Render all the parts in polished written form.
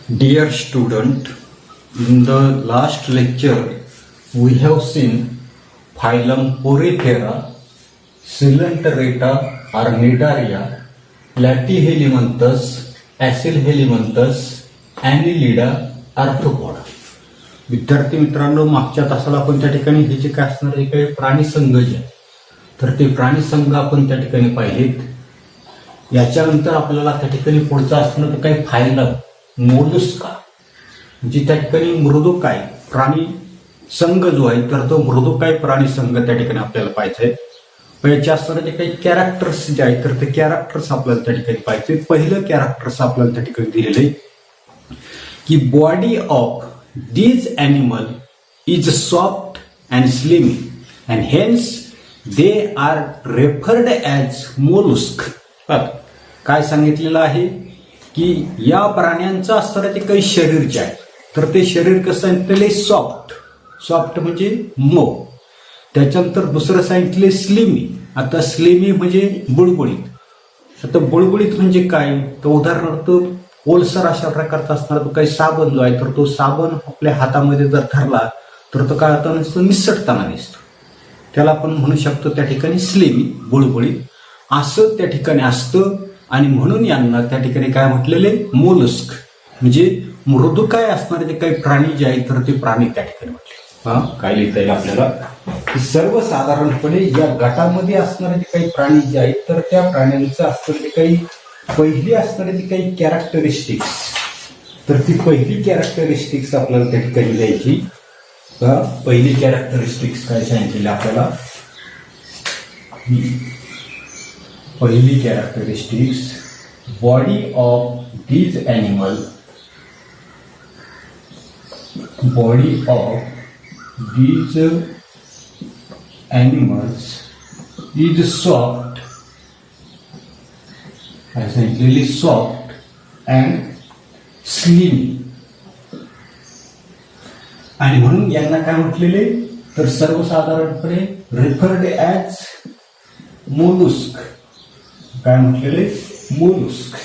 Dear student, in the last lecture we have seen phylum Porifera, Coelenterata or Cnidaria, Platyhelminthus, Acylhelminthus, Annelida, Arthropoda. विद्यार्थी मित्रांनो, मागच्या तासाला आपण त्या ठिकाणी हे जे काय असणार आहे काही प्राणी संघ जे तर ते प्राणी संघ आपण त्या ठिकाणी पाहिलेत. याच्यानंतर आपल्याला त्या ठिकाणी पुढचं असणार काही फायलम मोलस्का म्हणजे त्या ठिकाणी मृदुकाय प्राणी संघ जो आहे तर तो मृदुकाय प्राणी संघ त्या ठिकाणी आपल्याला पाहायचा आहे. याच्या असणारे जे काही कॅरेक्टर्स जे आहेत तर ते कॅरेक्टर्स आपल्याला त्या ठिकाणी पाहायचे. पहिलं कॅरेक्टर्स आपल्याला त्या ठिकाणी दिलेले की body of these animal is soft and slimy and hence they are referred as mollusk. काय सांगितलेलं आहे की या प्राण्यांचं असणारे काही शरीर जे आहे तर ते शरीर कसं सांगितलेलं आहे सॉफ्ट म्हणजे मऊ. त्याच्यानंतर दुसरं सांगितले स्लिमी. आता स्लिमी म्हणजे बुळबुळीत. आता बुळबुळीत म्हणजे काय तर उदाहरणार्थ ओलसर अशा प्रकारचा असणारा तो काही साबण जो आहे तर तो साबण आपल्या हातामध्ये जर धरला तर तो काय होता निसटताना दिसतो. त्याला आपण म्हणू शकतो त्या ठिकाणी स्लिमी बुळबुळीत असं त्या ठिकाणी असतं. आणि म्हणून यांना त्या ठिकाणी काय म्हटलेले मोलस्क म्हणजे मृदुकाय असणारे जे काही प्राणी जे आहेत तर ते प्राणी त्या ठिकाणी म्हटले. काय लिहिता येईल आपल्याला सर्वसाधारणपणे या गटामध्ये असणारे जे काही प्राणी जे आहेत तर त्या प्राण्यांचं असणारे काही पहिली असणारी जी काही कॅरेक्टरिस्टिक्स तर ती पहिली कॅरेक्टरिस्टिक्स आपल्याला त्या ठिकाणी द्यायची. पहिली कॅरेक्टरिस्टिक्स काय सांगितलेली आपल्याला पहिली characteristics body of these animal body of these animals is soft essentially soft and slimy. आणि म्हणून यांना काय म्हटलेले तर सर्वसाधारणपणे रेफर्ड ॲज मोलुस्क. काय म्हटलेले मोलुस्क.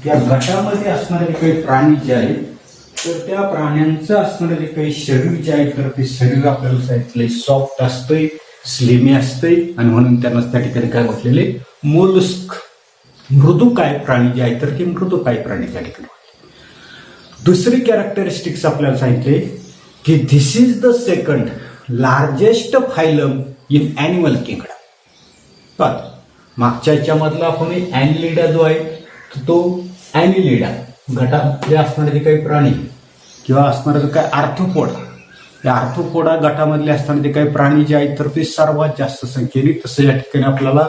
या गटामध्ये असणारे काही प्राणी जे आहेत तर त्या प्राण्यांचं असणारे जे काही शरीर जे आहे तर ते शरीर आपल्याला सांगितले सॉफ्ट असतंय स्लिमी असतंय आणि म्हणून त्यांना त्या ठिकाणी काय म्हटलेले मोलुस्क मृदुकाय प्राणी जे आहे तर ते मृदुकाय प्राणी त्या ठिकाणी. दुसरी कॅरेक्टरिस्टिक्स आपल्याला सांगितले की this is the second largest phylum in animal kingdom. मागच्या याच्यामधला आपण ॲनिलिडा जो आहे तो ॲनिलिडा गटामध्ये असणारे जे काही प्राणी किंवा असणारे जे काही आर्थ्रोपोडा या आर्थ्रोपोडा गटामधले असणारे जे काही प्राणी जे आहेत तर ते सर्वात जास्त संख्येने. तसं या ठिकाणी आपल्याला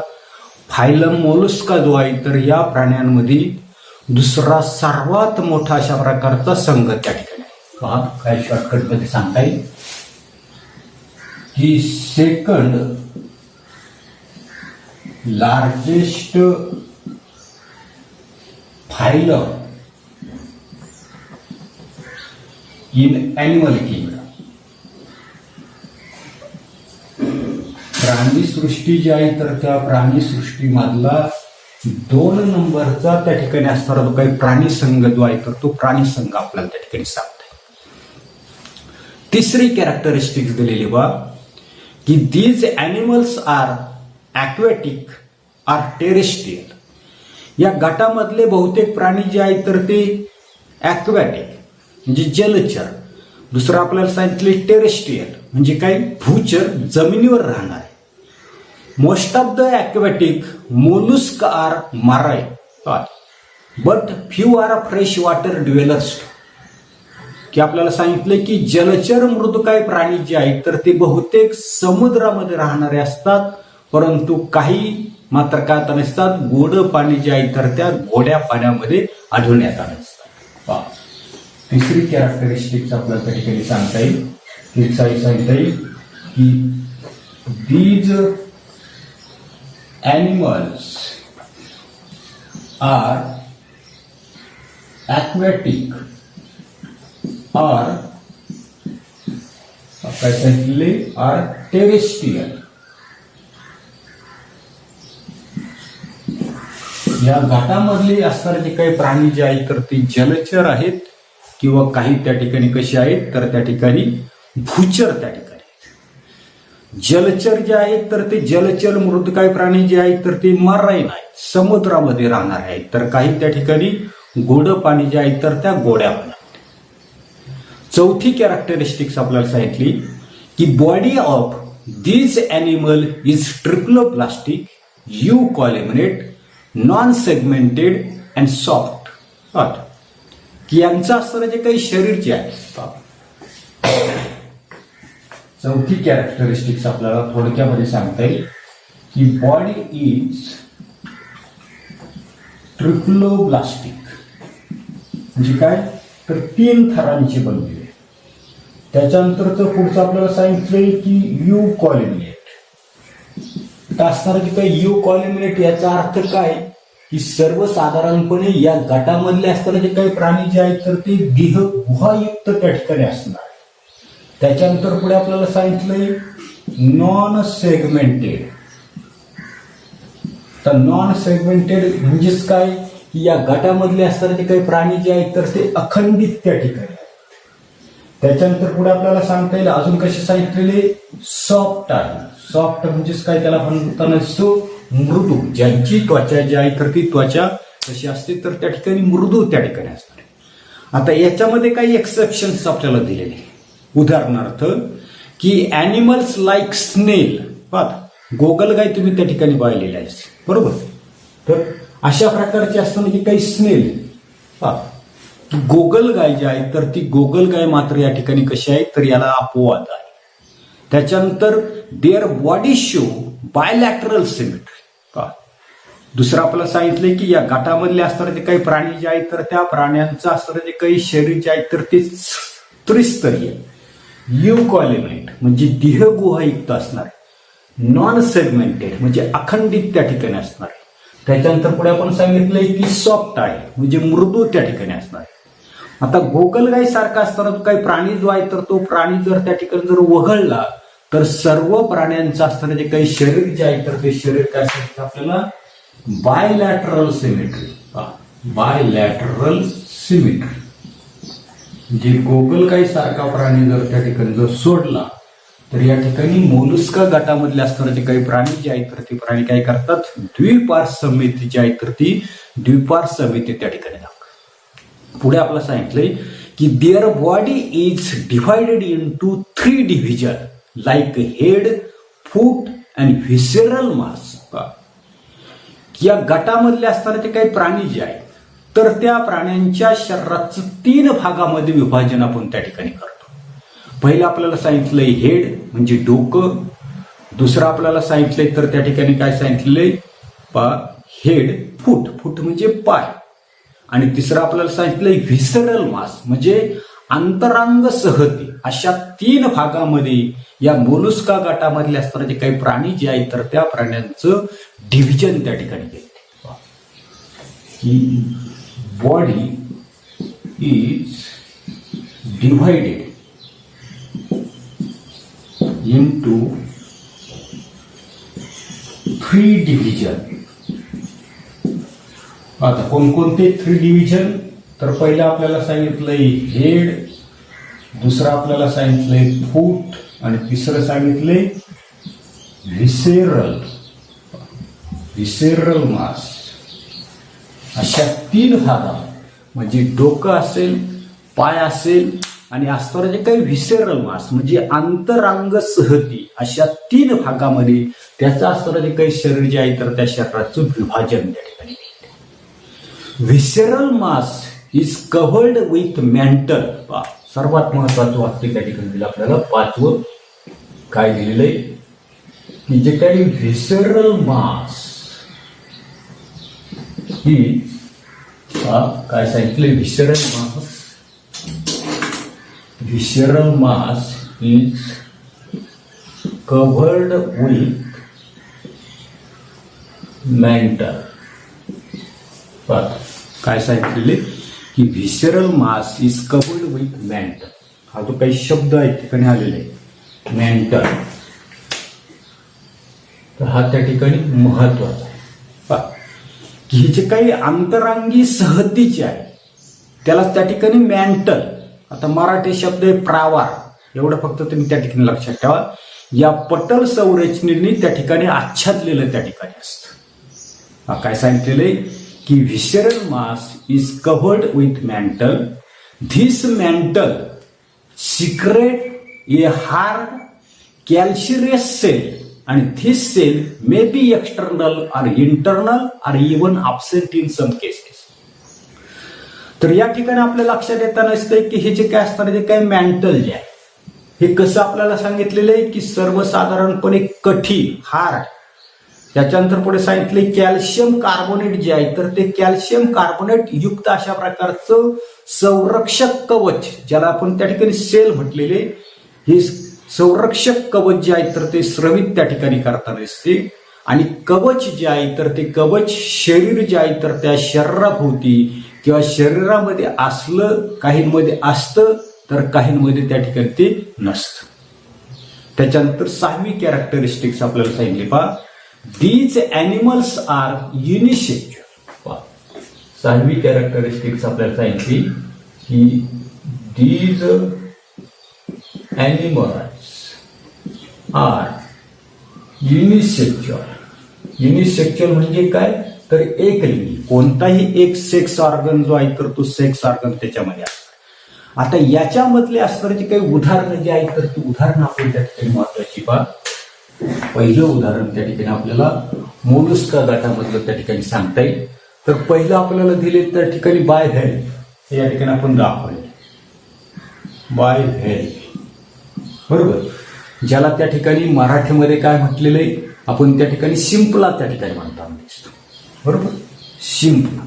फायलम मोलस्का जो आहे तर या प्राण्यांमध्ये दुसरा सर्वात मोठा अशा प्रकारचा संघ त्या ठिकाणी. पहा काय शॉर्टकट मध्ये सांगता येईल की second largest phylum in animal kingdom. प्राणीसृष्टी जी आहे तर त्या प्राणीसृष्टीमधला 2 नंबरचा त्या ठिकाणी असणारा जो काही प्राणी संघ जो आहे तर तो प्राणी संघ आपल्याला त्या ठिकाणी सांगतोय. तिसरी कॅरेक्टरिस्टिक्स दिलेली बा की these animals are aquatic or terrestrial. या गटामधले बहुतेक प्राणी जे आहेत तर ते ॲक्वॅटिक म्हणजे जलचर. दुसरं आपल्याला सांगितले टेरेस्ट्रियल म्हणजे काही भूचर जमिनीवर राहणार. Most of the aquatic mollusc are marine but few are fresh water dwellers. की आपल्याला सांगितले की जलचर मृदुकाय प्राणी जे आहेत तर ते बहुतेक समुद्रामध्ये राहणारे असतात परंतु काही मात्र काय नसतात गोड पाणी जे आहे तर त्या गोड्या पाण्यामध्ये आढळून येतात असतात. तिसरी कॅरेक्टरिस्टिक्स आपल्याला त्या ठिकाणी सांगता येईल सांगता येईल की these animals are aquatic or are terrestrial. या गटामधले असणारे जे काही प्राणी जे आहेत तर ते जलचर आहेत किंवा काही त्या ठिकाणी कसे आहेत तर त्या ठिकाणी भूचर त्या ठिकाणी. जलचर जे आहेत तर ते जलचर मृदकाय प्राणी जे आहेत तर ते मराईन आहेत, समुद्रामध्ये राहणार आहेत. तर काही त्या ठिकाणी गोड पाणी जे आहेत तर त्या गोड्या पाण्यात. चौथी कॅरेक्टरिस्टिक्स आपल्याला सांगितली की body of this animal is triploblastic, eucoelomate, non segmented and soft. की यांचं असणारं जे काही शरीर जे आहे, चौथी कॅरेक्टरिस्टिक्स आपल्याला थोडक्यामध्ये सांगता येईल की बॉडी इज ट्रिप्लोप्लास्टिक. म्हणजे काय तर 3 थरांची बनलेली. त्याच्यानंतरचं पुढचं आपल्याला सांगितलंय की यू कॉलेमिनेट. असणार की काय यू कॉलेमिनेट याचा अर्थ काय की सर्वसाधारणपणे या गटामधले असणारे जे काही प्राणी जे आहेत तर ते देह गुहायुक्त त्या ठिकाणी असणार. त्याच्यानंतर पुढे आपल्याला सांगितलंय नॉन सेगमेंटेड. तर नॉन सेगमेंटेड म्हणजेच काय की या गटामधले असणारे जे काही प्राणी जे आहेत तर ते अखंडित त्या ठिकाणी. त्याच्यानंतर पुढे आपल्याला सांगता येईल अजून कसे सांगितलेले सॉफ्ट आहे. सॉफ्ट म्हणजेच काय त्याला म्हणताना दिसतो मृदू. ज्यांची त्वचा जी आहे तर ती त्वचा कशी असते तर त्या ठिकाणी मृदू त्या ठिकाणी असणार. आता याच्यामध्ये काही एक्सेप्शन्स आपल्याला दिलेले. उदाहरणार्थ की ॲनिमल्स लाईक स्नेल. गोगलगाय तुम्ही त्या ठिकाणी पाहिलेले आहे बरोबर. तर अशा प्रकारचे असताना की काही स्नेल गोगलगाय जी आहे तर ती गोगलगाय मात्र या ठिकाणी कशी आहे तर याला अपवाद आहे. त्याच्यानंतर there body show bilateral symmetry. दुसरं आपल्याला सांगितलंय की या गटामधले असणारे जे काही प्राणी जे आहेत तर त्या प्राण्यांचं असणारे जे काही शरीर जे आहेत तर ते त्रिस्तरीय. यू कॉलेमिनेट म्हणजे देह गुहायुक्त असणार. नॉन सेगमेंटेड म्हणजे अखंडित त्या ठिकाणी असणार. त्याच्यानंतर पुढे आपण सांगितलंय की सॉफ्ट आहे म्हणजे मृदू त्या ठिकाणी असणार. आता गोगलगाय सारखा असताना काही प्राणी जो आहे तर तो प्राणी जर त्या ठिकाणी जर वगळला तर सर्व प्राण्यांचं असताना जे काही शरीर जे आहे तर ते शरीर काय सांगितलं आपल्याला बायलॅटरल सिमेट्री. बायलॅटरल सिमेट्री म्हणजे गोगलगाय सारखा प्राणी जर त्या ठिकाणी जर सोडला तर या ठिकाणी मोलुस्का गटामधले असणारे जे काही प्राणी जे आहेत तर ते प्राणी काय करतात द्विपार समिती जी आहे तर ती द्विपार समिती त्या ठिकाणी दाखवतात. पुढे आपल्याला सांगितलंय की their body is divided into 3 division like head, foot and visceral mass. या गटामधले असणारे ते काही प्राणी जे आहेत तर त्या प्राण्यांच्या शरीराचं 3 भागामध्ये विभाजन आपण त्या ठिकाणी करतो. पहिलं आपल्याला सांगितलंय हेड म्हणजे डोकं. दुसरं आपल्याला सांगितलंय तर त्या ठिकाणी काय सांगितलंय हेड, फूट, फूट म्हणजे पाय. आणि तिसरं आपल्याला सांगितलंय व्हिसरल मास म्हणजे अंतरांग सहती. अशा 3 भागामध्ये या मोलुस्का गटामधले असणारे जे काही प्राणी जे आहेत तर त्या प्राण्यांचं डिव्हिजन त्या ठिकाणी केलं की body is divided into 3 division. आता कोणकोणते 3 डिव्हिजन तर पहिलं आपल्याला सांगितलंय हेड, दुसरं आपल्याला सांगितलंय फूट आणि तिसरं सांगितलंय व्हिसेरल मास. अशा 3 भागात म्हणजे डोकं असेल, पाय असेल आणि असणारं जे काही व्हिसेरल मास म्हणजे अंतरांग सहती अशा 3 भागामध्ये त्याचं असणारं जे काही शरीर जे आहे तर त्या शरीराचं विभाजन त्या ठिकाणी. Visceral mass is covered with mantle. सर्वात महत्वाचं वाक्य त्या ठिकाणी दिलं आपल्याला 5वं काय दिलेलं आहे की जे काही व्हिसेरल मास ही काय सांगितलं visceral mass is covered with mantle. काय सांगितलेले की visceral mass is covered with mantle. हा जो काही शब्द आहे ठिकाणी आलेला आहे मॅन्टल, तर हा त्या ठिकाणी महत्वाचा आहे की हे जे काही आंतरांगी सहतीचे आहे त्याला त्या ठिकाणी मॅन्टल, आता मराठी शब्द आहे प्रावार, एवढं फक्त तुम्ही त्या ठिकाणी लक्षात ठेवा, या पटल संरचनेने त्या ठिकाणी आच्छादलेलं त्या ठिकाणी असतं. काय सांगितलेलं आहे की visceral mass is covered with mantle. This mantle secrete a hard calcareous shell and this cell may be external or internal or even absent in some cases. तर या ठिकाणी आपल्या लक्षात येताना असतं की हे जे काय असणार ते काय मॅन्टल जे आहे हे कसं आपल्याला सांगितलेलं आहे की सर्वसाधारणपणे कठीण हार्ड, त्याच्यानंतर पुढे सांगितले कॅल्शियम कार्बोनेट जे आहे तर ते कॅल्शियम कार्बोनेट युक्त अशा प्रकारचं संरक्षक कवच, ज्याला आपण त्या ठिकाणी सेल म्हटलेले, हे संरक्षक कवच जे आहे तर ते स्रवित त्या ठिकाणी करताना दिसते. आणि कवच जे आहे तर ते कवच शरीर जे आहे तर त्या शरीराभोवती किंवा शरीरामध्ये असलं, काहींमध्ये असतं तर काहींमध्ये त्या ठिकाणी ते नसतं. त्याच्यानंतर 6वी कॅरेक्टरिस्टिक्स आपल्याला सांगितली पहा, दीज ॲनिमल्स आर युनिसेक्युअर. 6वी कॅरेक्टरिस्टिक्स आपल्याला सांगितली की दीज animals are unisexual. युनिसेक्च्युअल म्हणजे काय तर एकलिंगी, कोणताही एक सेक्स ऑर्गन जो आहे तर तो सेक्स ऑर्गन त्याच्यामध्ये असतो. आता याच्यामधले असणारी काही उदाहरणं जी आहेत तर ती उदाहरणं आपण त्या ठिकाणी महत्वाची पहा. पहिलं उदाहरण त्या ठिकाणी आपल्याला मोलस्का गटामधलं त्या ठिकाणी सांगता येईल. तर पहिलं आपल्याला दिले त्या ठिकाणी बायव्हेल, या ठिकाणी आपण दाखवले बायव्हेल, बरोबर, ज्याला त्या ठिकाणी मराठीमध्ये काय म्हटलेलं आहे आपण त्या ठिकाणी शिंपला त्या ठिकाणी म्हणताना दिसतो, बरोबर, शिंपला.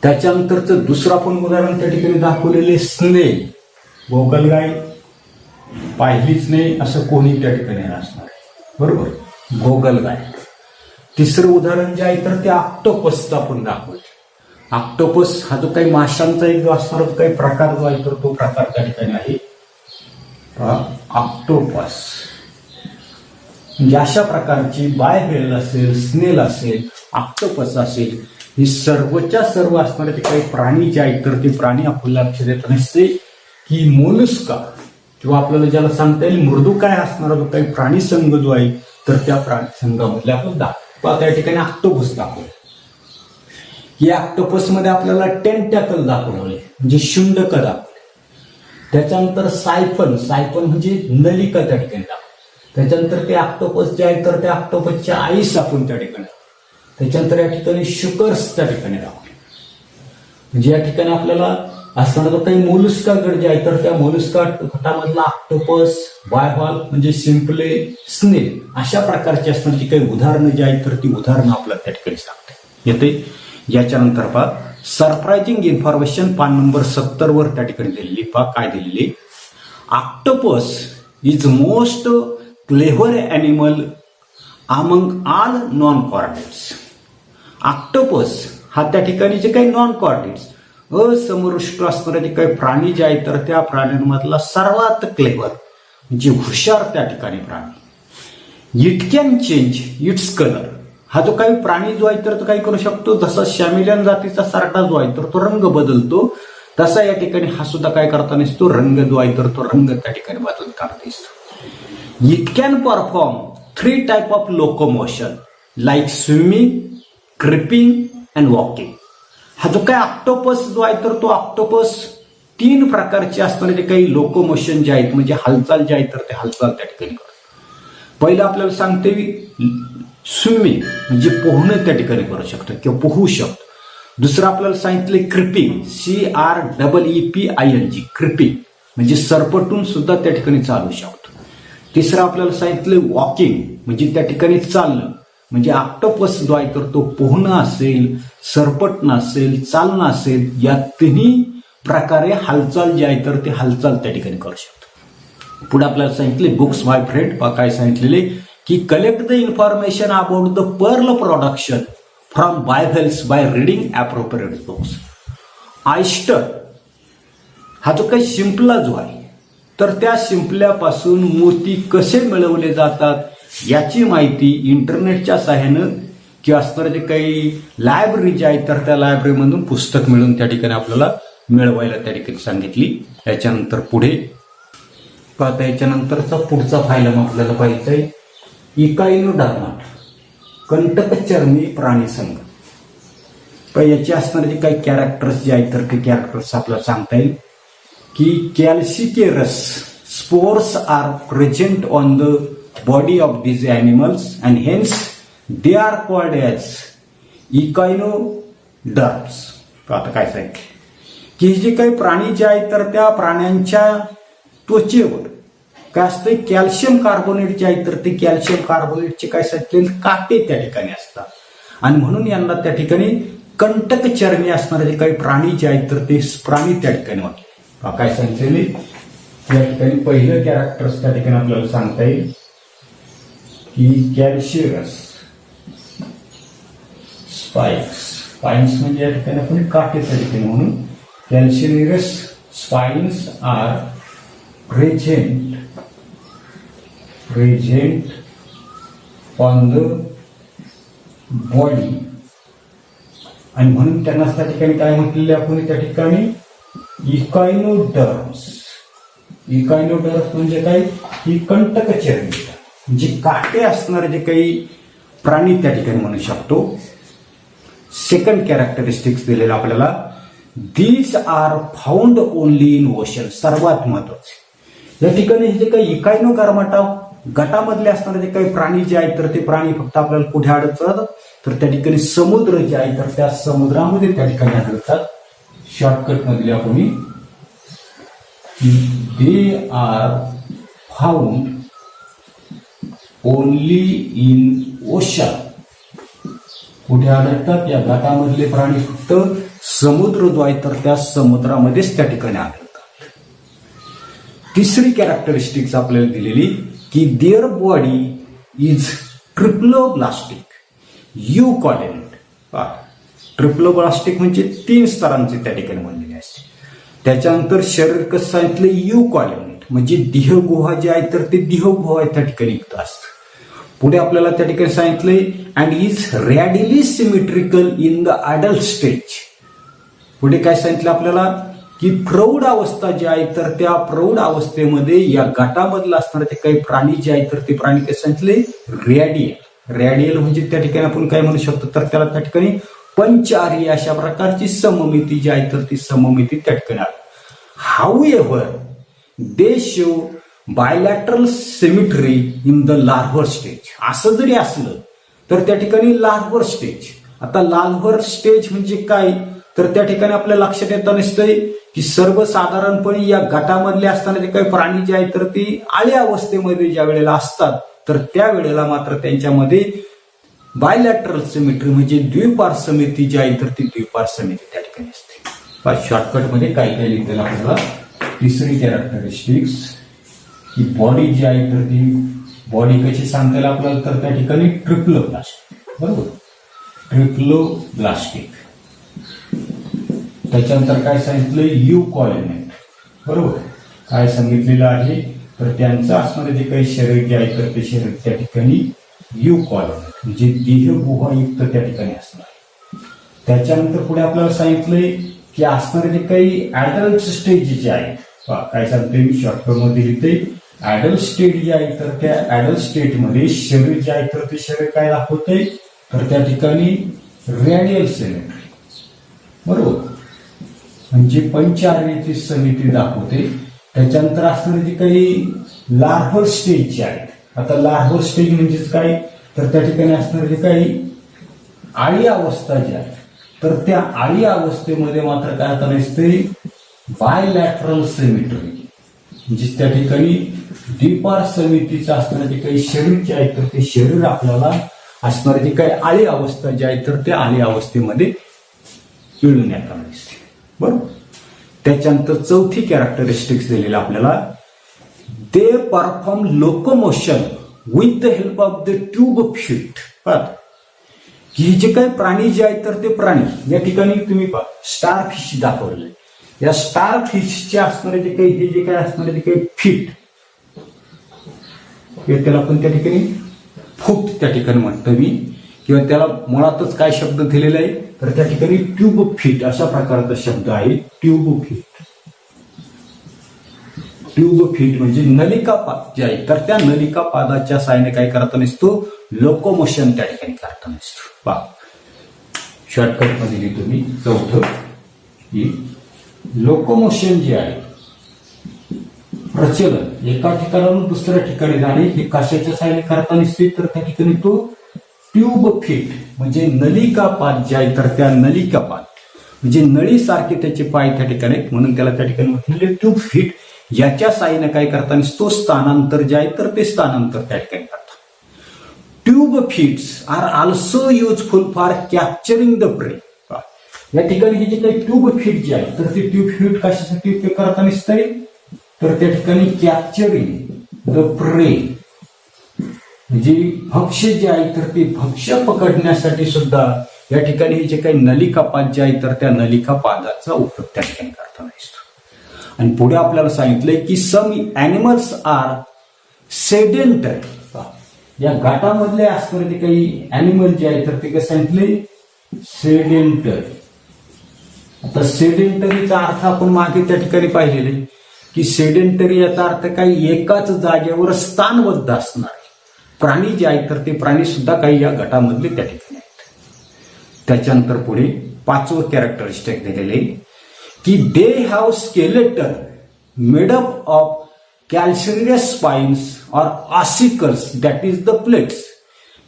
त्याच्यानंतरचं दुसरं आपण उदाहरण त्या ठिकाणी दाखवलेले स्नेल, गोगलगाय पाहिलीच नाही असं कोणी त्या ठिकाणी असणार आहे, बरोबर, गोगलगाय. तिसरं उदाहरण जे आहे तर ते ऑक्टोपसचं आपण दाखवले. ऑक्टोपस हा जो काही माशांचा एक जो असणारा काही प्रकार जो आहे तर तो प्रकार त्या ठिकाणी आहे ऑक्टोपस. म्हणजे अशा प्रकारची बायव्हेल असेल, स्नेल असेल, ऑक्टोपस असेल, ही सर्वच्या सर्व असणारे ते काही प्राणी जे आहेत तर ते प्राणी आपल्याला लक्षात येत नसते की मोलस्का किंवा आपल्याला ज्याला सांगता येईल मृदू काय असणारा जो काही प्राणी संघ जो आहे तर त्या प्राणी संघामधले आपण दाखवतो. त्या ठिकाणी ऑक्टोपस दाखवले. या ऑक्टोपस मध्ये आपल्याला टेंटॅकल दाखवले म्हणजे शुंडक दाखवले. त्याच्यानंतर सायफन, सायफन म्हणजे नलिका त्या ठिकाणी दाखवली. त्याच्यानंतर ते ऑक्टोपस जे आहे तर त्या ऑक्टोपसच्या आईस आपण त्या ठिकाणी, त्याच्यानंतर या ठिकाणी शुकर्स त्या ठिकाणी दाखवले. म्हणजे या ठिकाणी आपल्याला असणारा जो काही मोलस्का गट जे आहे तर त्या मोलस्का गटामधला ऑक्टोपस, बायव्हेल म्हणजे शिंपले, स्नेल अशा प्रकारची असणारी काही उदाहरणं जी आहेत तर ती उदाहरणं आपल्याला त्या ठिकाणी सांगते येते. याच्यानंतर पहा सरप्राइजिंग इन्फॉर्मेशन पान नंबर 70 वर त्या ठिकाणी दिलेली पहा काय दिलेली, octopus is most clever animal among all non chordates. Octopus हा त्या ठिकाणी जे काही नॉन कॉर्डेट्स असमरुष्ट असणारे जे काही प्राणी जे आहेत तर त्या प्राण्यांमधला सर्वात क्लेव्हर म्हणजे हुशार त्या ठिकाणी प्राणी. It can change its colour. हा जो काही प्राणी जो आहे तर तो काही करू शकतो, जसा शॅमिलियन जातीचा सारखा जो आहे तर तो रंग बदलतो तसा या ठिकाणी हा सुद्धा काय करताना दिसतो, रंग जो आहे तर तो रंग त्या ठिकाणी बदलताना दिसतो. It can perform 3 type of locomotion like swimming, creeping and walking. हा जो काही ऑक्टोपस जो आहे तर तो ऑक्टोपस 3 प्रकारचे असणारे जे काही लोकोमोशन जे आहेत म्हणजे हालचाल जे आहे तर ते हालचाल त्या ठिकाणी करतो. पहिलं आपल्याला सांगते स्विमिंग म्हणजे पोहणं त्या ठिकाणी करू शकतो किंवा पोहू शकतो. दुसरं आपल्याला सांगितले क्रिपिंग, CREEPING, क्रिपिंग म्हणजे सरपटून सुद्धा त्या ठिकाणी चालू शकतो. तिसरं आपल्याला सांगितलं वॉकिंग म्हणजे त्या ठिकाणी चालणं, म्हणजे ऑक्टोपस जो आहे तर तो पोहणं असेल, सरपटणं असेल, चालणं असेल, या तिन्ही प्रकारे हालचाल जी आहे तर ते हालचाल त्या ठिकाणी करू शकतो. पुढे आपल्याला सांगितले बुक्स माय फ्रेंड, काय सांगितलेले की collect the information about the pearl production from bivalves by reading appropriate books. Oyster हा जो काही शिंपला जो आहे तर त्या शिंपल्यापासून मोती कसे मिळवले जातात याची माहिती इंटरनेटच्या सहाय्यानं किंवा असणारे जे काही लायब्ररी जे आहे तर त्या लायब्ररीमधून पुस्तक मिळून त्या ठिकाणी आपल्याला मिळवायला त्या ठिकाणी सांगितली. याच्यानंतर पुढे आता याच्यानंतरचा पुढचा फायलम आपल्याला पाहिजे आहे इकाइनोडर्माटा, कंटकचर्मी प्राणी संघ. याचे असणारे जे काही कॅरेक्टर्स जे आहेत तर ते कॅरेक्टर्स आपल्याला सांगता येईल की calcareous spores are present on the body of these animals and hence they are called as echinoderms. आता काय सांगितलं की जे काही प्राणी जे आहेत तर त्या प्राण्यांच्या त्वचेवर काय असतं, कॅल्शियम कार्बोनेट जे आहे तर ते कॅल्शियम कार्बोनेटचे काय सांगितले काटे त्या ठिकाणी असतात आणि म्हणून यांना त्या ठिकाणी कंटकचर्मी असणारे जे काही प्राणी जे आहेत तर ते प्राणी त्या ठिकाणी वाटले. काय सांगितलेले या ठिकाणी पहिलं कॅरेक्टर्स त्या ठिकाणी आपल्याला सांगता येईल की कॅल्शियस स्पाइन्स म्हणजे या ठिकाणी आपण काटे त्या ठिकाणी म्हणून calcareous spines are present on the body आणि म्हणून त्यांना त्या ठिकाणी काय म्हटलेले आपण त्या ठिकाणी इकाइनोडर्म्स म्हणजे काय ही कंटकचर्मी जे काटे असणारे जे काही प्राणी त्या ठिकाणी म्हणू शकतो. सेकंड कॅरेक्टरिस्टिक्स दिलेला आपल्याला these are found only in ocean. सर्वात महत्वाचे या ठिकाणी हे जे काही इकाइनोडर्माटा गटामधले असणारे जे काही प्राणी जे आहेत तर ते प्राणी फक्त आपल्याला कुठे आढळतात तर त्या ठिकाणी समुद्र जे आहे तर त्या समुद्रामध्ये त्या ठिकाणी आढळतात. शॉर्टकट मधले आपण they are found only in ocean. कुठे आढळतात या गटामधले प्राणी फक्त समुद्र जो आहे तर त्या समुद्रामध्येच त्या ठिकाणी आढळतात. तिसरी कॅरेक्टरिस्टिक्स आपल्याला दिलेली की their body is triploblastic eucoelomate. Triploblastic म्हणजे 3 स्तरांचे त्या ठिकाणी बनलेले असते. त्याच्यानंतर शरीर कसं सांगितलं युकॉलेंट म्हणजे देहगुहा जे आहे तर ते देहगुहा त्या ठिकाणी युक्त असतं. पुढे आपल्याला त्या ठिकाणी सांगितलंय and is radially symmetrical in the adult stage. पुढे काय सांगितलं आपल्याला की प्रौढ अवस्था जी आहे तर त्या प्रौढ अवस्थेमध्ये या गटामधलं असणारे ते काही प्राणी जे आहेत तर ते प्राणी काय सांगितले रॅडियल म्हणजे त्या ठिकाणी आपण काय म्हणू शकतो तर त्याला त्या ठिकाणी पंचआर्य अशा प्रकारची सममिती जी आहे तर ती सममिती त्या ठिकाणी आहे. However they show bilateral symmetry in the larval stage. असं जरी असलं तर त्या ठिकाणी लार्वर स्टेज. आता लार्वर स्टेज म्हणजे काय तर त्या ठिकाणी आपल्या लक्षात येतं नसतंय की सर्वसाधारणपणे या गटामधले असताना जे काही प्राणी जे आहेत तर ती आळ्या अवस्थेमध्ये ज्या वेळेला असतात तर त्यावेळेला मात्र त्यांच्यामध्ये बायलॅटरल सिमेट्री म्हणजे द्विपार समिती जी आहे तर ती द्विपार समिती त्या ठिकाणी असते. शॉर्टकट मध्ये काय काय लिहिलेलं आपल्याला तिसरी कॅरेक्टरिस्टिक्स की बॉडी जी आहे तर ती बॉडी कशी सांगता येईल आपल्याला तर त्या ठिकाणी ट्रिप्लोब्लास्टिक. बरोबर ट्रिप्लोब्लास्टिक. त्याच्यानंतर काय सांगितलं युकॉलेंट. बरोबर काय सांगितलेलं आहे तर त्यांचं असणारे जे काही शरीर जे आहे तर ते शरीर त्या ठिकाणी युकॉलेंट म्हणजे देहगुहायुक्त त्या ठिकाणी असणार. त्याच्यानंतर पुढे आपल्याला सांगितलंय की असणारे जे काही ऍडल्ट स्टेज जे आहे काय सांगते मी शॉर्टकट मध्ये लिहिते ऍडल्ट स्टेट जे आहे तर त्या ऍडल्ट स्टेटमध्ये शरीर जे आहे तर ते शरीर काय दाखवते तर त्या ठिकाणी रॅडियल सिमेट्री. बरोबर म्हणजे पंचआर्याची समिती दाखवते. त्याच्यानंतर असणारे जे काही लार्वर स्टेज जे आहेत. आता लार्वर स्टेज म्हणजेच काय तर त्या ठिकाणी असणारे जे काही आळी अवस्था जी आहे तर त्या आळी अवस्थेमध्ये मात्र काय आता नसते बायलॅटरल सिमेट्री म्हणजे त्या ठिकाणी द्विपार समितीचं असणारे जे काही शरीर जे आहे तर ते शरीर आपल्याला असणारे जे काही आळी अवस्था जी आहे तर त्या आळी अवस्थेमध्ये मिळून येताना दिसते. बरोबर. त्याच्यानंतर चौथी कॅरेक्टरिस्टिक्स दिलेली आपल्याला they perform locomotion with the help of the tube feet. ही जे काही प्राणी जे आहेत तर ते प्राणी या ठिकाणी तुम्ही पहा स्टार फिश दाखवले. या स्टार फिशचे असणारे जे काही हे जे काही असणारे जे काही फीट त्याला आपण त्या ठिकाणी फूट त्या ठिकाणी म्हणतो मी किंवा त्याला मुळातच काय शब्द दिलेला आहे तर त्या ठिकाणी ट्यूब फीट अशा प्रकारचा शब्द आहे. Tube feet. ट्यूब फीट म्हणजे नलिकापाद जे आहे तर त्या नलिकापादाच्या साहाय्याने काय करता नसतो लोकोमोशन त्या ठिकाणी करता नसतो. पहा शॉर्टकट मध्ये लिहितो मी चौथं की लोकोमोशन जे आहे प्रचलन एका ठिकाणाहून दुसऱ्या ठिकाणी जाणे हे कशाच्या साहाय्याने करता नसते तर त्या ठिकाणी तो ट्यूब फीट म्हणजे नलिकापाद जे आहे तर त्या नलिकापाद म्हणजे नळीसारखे त्याचे पाय त्या ठिकाणी आहेत म्हणून त्याला त्या ठिकाणी म्हटलेले ट्यूब फीट याच्या साहाय्याने काय करता तो स्थानांतर जे आहे तर ते स्थानांतर त्या ठिकाणी करतात. Tube feets are also useful for capturing the prey. या ठिकाणी हे जे काही ट्यूब फीट जे आहे तर ते ट्यूब फीट कशासाठी उपयोग करता नसतंय तर त्या ठिकाणी कॅप्चरिंग द प्रे म्हणजे भक्ष्य जे आहे तर ते भक्ष्य पकडण्यासाठी सुद्धा या ठिकाणी हे जे काही नलिकापाद जे आहे तर त्या नलिकापादाचा उपयोग त्या ठिकाणी करता नसतो. आणि पुढे आपल्याला सांगितलंय की सम ॲनिमल्स आर सेडेंटरी. या गाठामधले असणारे ते काही ॲनिमल जे आहे तर ते कसं सांगितले सेडेंटरी. आता सेडेंटरीचा अर्थ आपण मागे त्या ठिकाणी पाहिलेले की सेडेंटरी याचा अर्थ काही एकाच जागेवर स्थानबद्ध असणारे प्राणी जे आहेत तर ते प्राणी सुद्धा काही या गटामधले त्या ठिकाणी आहेत. त्याच्यानंतर पुढे 5वं कॅरेक्टरिस्टिक दिलेले की they have skeleton made up of calcareous spines or ossicles that is the plates.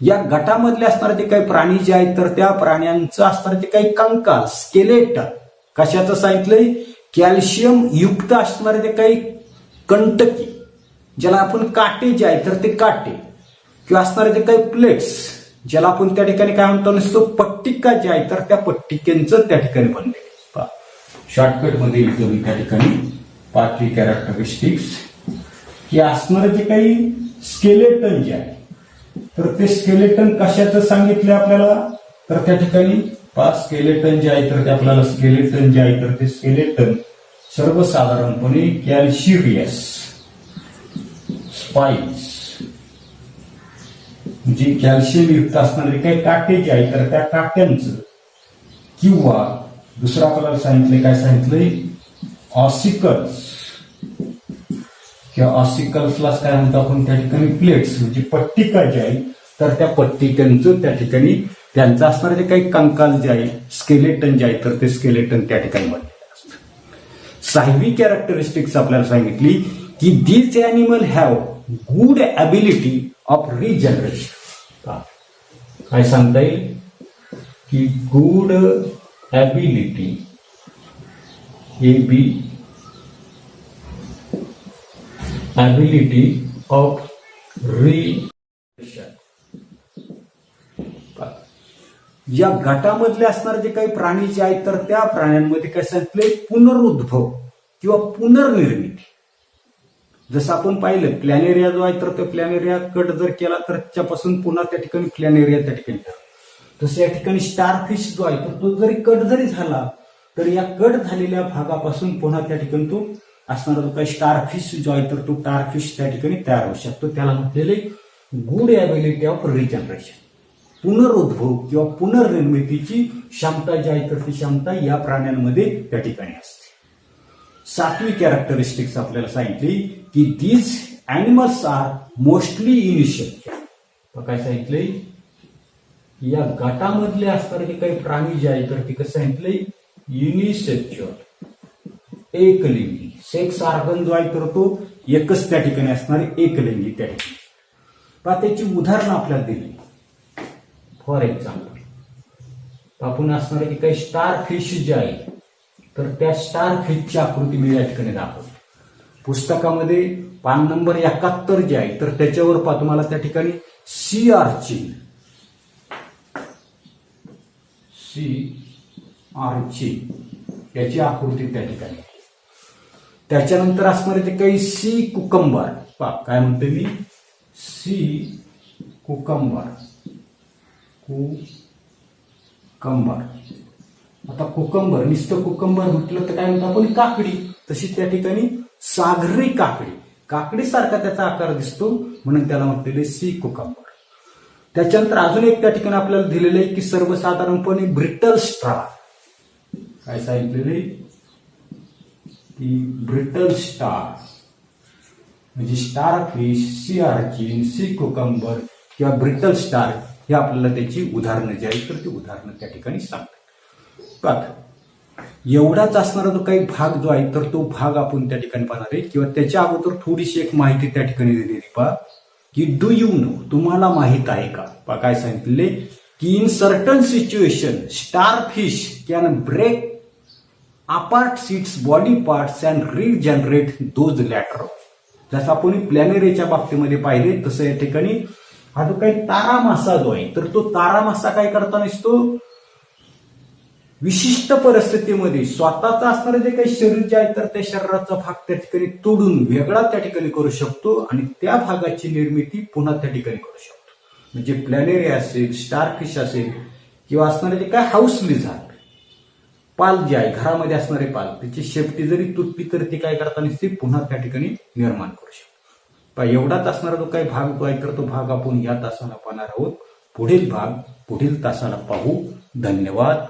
या गटामधले असणारे जे काही प्राणी जे आहेत तर त्या प्राण्यांचं असणारे जे काही कंकाल स्केलेटन कशाचं सांगितलंय कॅल्शियम युक्त असणारे जे काही कंटकी ज्याला आपण काटे जे आहे तर ते काटे किंवा असणारे जे काही प्लेट्स ज्याला आपण त्या ठिकाणी काय म्हणतो नसतो पट्टिका जे आहे तर त्या पट्टिकेंचं त्या ठिकाणी बनलेले. शॉर्टकट मध्ये लिहितो मी त्या ठिकाणी 5वी कॅरेक्टरिस्टिक्स की असणारे जे काही स्केलेटन जे आहे तर ते स्केलेटन कशाचं सांगितलं आपल्याला तर त्या ठिकाणी 5 स्केलेटन जे आहे तर ते आपल्याला स्केलेटन जे आहे तर ते स्केलेटन सर्वसाधारणपणे कॅल्शिरियस स्पाइन्स म्हणजे कॅल्शियम युक्त असणारे काही काटे जे आहे तर त्या काट्यांचं किंवा दुसरं आपल्याला सांगितलंय काय सांगितलंय ऑसिकल्स किंवा ऑसिकल्सला काय म्हणतो आपण त्या ठिकाणी प्लेट्स म्हणजे पट्टिका जे आहे तर त्या पट्टिकांचं त्या ठिकाणी त्यांचं असणारे जे काही कंकाल जे आहे स्केलेटन जे आहे तर ते स्केलेटन त्या ठिकाणी बनलेलं असतं. 6वी कॅरेक्टरिस्टिक्स आपल्याला सांगितली की this animal have good ability of regeneration. काय सांगता येईल की good ability ability of regeneration. या गटामधले असणारे जे काही प्राणी जे आहेत तर त्या प्राण्यांमध्ये काय सांगितले पुनरुद्भव किंवा पुनर्निर्मिती. जसं आपण पाहिलं प्लॅनेरिया जो आहे तर तो प्लॅनेरिया कट जर केला तर त्याच्यापासून पुन्हा त्या ठिकाणी प्लॅनेरिया त्या ठिकाणी तसं या ठिकाणी स्टारफिश जो आहे तर तो जरी कट जरी झाला तर या कट झालेल्या भागापासून पुन्हा त्या ठिकाणी तो असणारा जो काही स्टारफिश जो आहे तर तो स्टारफिश त्या ठिकाणी तयार होऊ शकतो. त्याला म्हटलेले गुड ॲबिलिटी ऑफ रिजनरेशन. पुनरुद्भव किंवा पुनर्निर्मितीची क्षमता जी आहे तर ती क्षमता या प्राण्यांमध्ये त्या ठिकाणी असते. 7वी कॅरेक्टरिस्टिक्स आपल्याला सांगितली की these animals are mostly initial. काय सांगितले या गटामधले असणारे जे काही प्राणी जे आहे तर ते कसं सांगितले युनिसेक्च्युअल एकलिंगी. सेक्स ऑर्गन जो आहे तर तो एकच त्या ठिकाणी असणारे एकलिंगी त्या ठिकाणी. पहा त्याची उदाहरणं आपल्याला दिली. फॉर एक्झाम्पल आपण असणारे जे काही स्टार फिश जे आहे तर त्या स्टार फिशची आकृती मी या ठिकाणी दाखवतो. पुस्तकामध्ये पान नंबर 71 जे आहे तर त्याच्यावर पहा तुम्हाला त्या ठिकाणी सी आर्चिन याची आकृती त्या ठिकाणी. त्याच्यानंतर असणारे जे काही सी कुकंबर पहा काय म्हणते मी सी कुकंबर. आता कुकंबर नुसतं कुकंबर म्हटलं तर काय म्हणतो आपण काकडी. तशी त्या ठिकाणी सागरी काकडी काकडीसारखा त्याचा आकार दिसतो म्हणून त्याला म्हटलेले सी कुकंबर. त्याच्यानंतर अजून एक त्या ठिकाणी आपल्याला दिलेलं आहे की सर्वसाधारणपणे ब्रिटल स्टार, काय सांगितलेलं आहे की ब्रिटल स्टार म्हणजे starfish, sea urchin, sea cucumber किंवा ब्रिटल स्टार हे आपल्याला त्याची उदाहरणं जी आहेत तर ती उदाहरणं त्या ठिकाणी सांगतात. बघा, एवढाच असणारा जो काही भाग जो आहे तर तो भाग आपण त्या ठिकाणी पाहणार आहे किंवा त्याच्या अगोदर थोडीशी एक माहिती त्या ठिकाणी दिलेली पहा की डू यू नो, तुम्हाला माहित आहे का. पहा काय सांगितले की in certain situation star fish can break apart its body parts and regenerate those later. जसं आपण प्लॅनेरियाच्या बाबतीमध्ये पाहिले तसं या ठिकाणी हा जो काही तारा मासा जो आहे तर तो तारा मासा काय करताना असतो, विशिष्ट परिस्थितीमध्ये स्वतःचा असणारं जे काही शरीर जे आहे तर त्या शरीराचा भाग त्या ठिकाणी तोडून वेगळा त्या ठिकाणी करू शकतो आणि त्या भागाची निर्मिती पुन्हा त्या ठिकाणी करू शकतो. म्हणजे प्लॅनेरिया असेल, स्टारफिश असेल किंवा असणारे जे काय हाऊस लिझार्ड, पाल जे आहे घरामध्ये असणारे पाल, त्याची शेपटी जरी तुटली तर ती काय करताना ती पुन्हा त्या ठिकाणी निर्माण करू शकतो. एवढाच असणारा जो काही भाग जो आहे तर तो भाग आपण या तासाला पाहणार आहोत. पुढील भाग पुढील तासाला पाहू. धन्यवाद.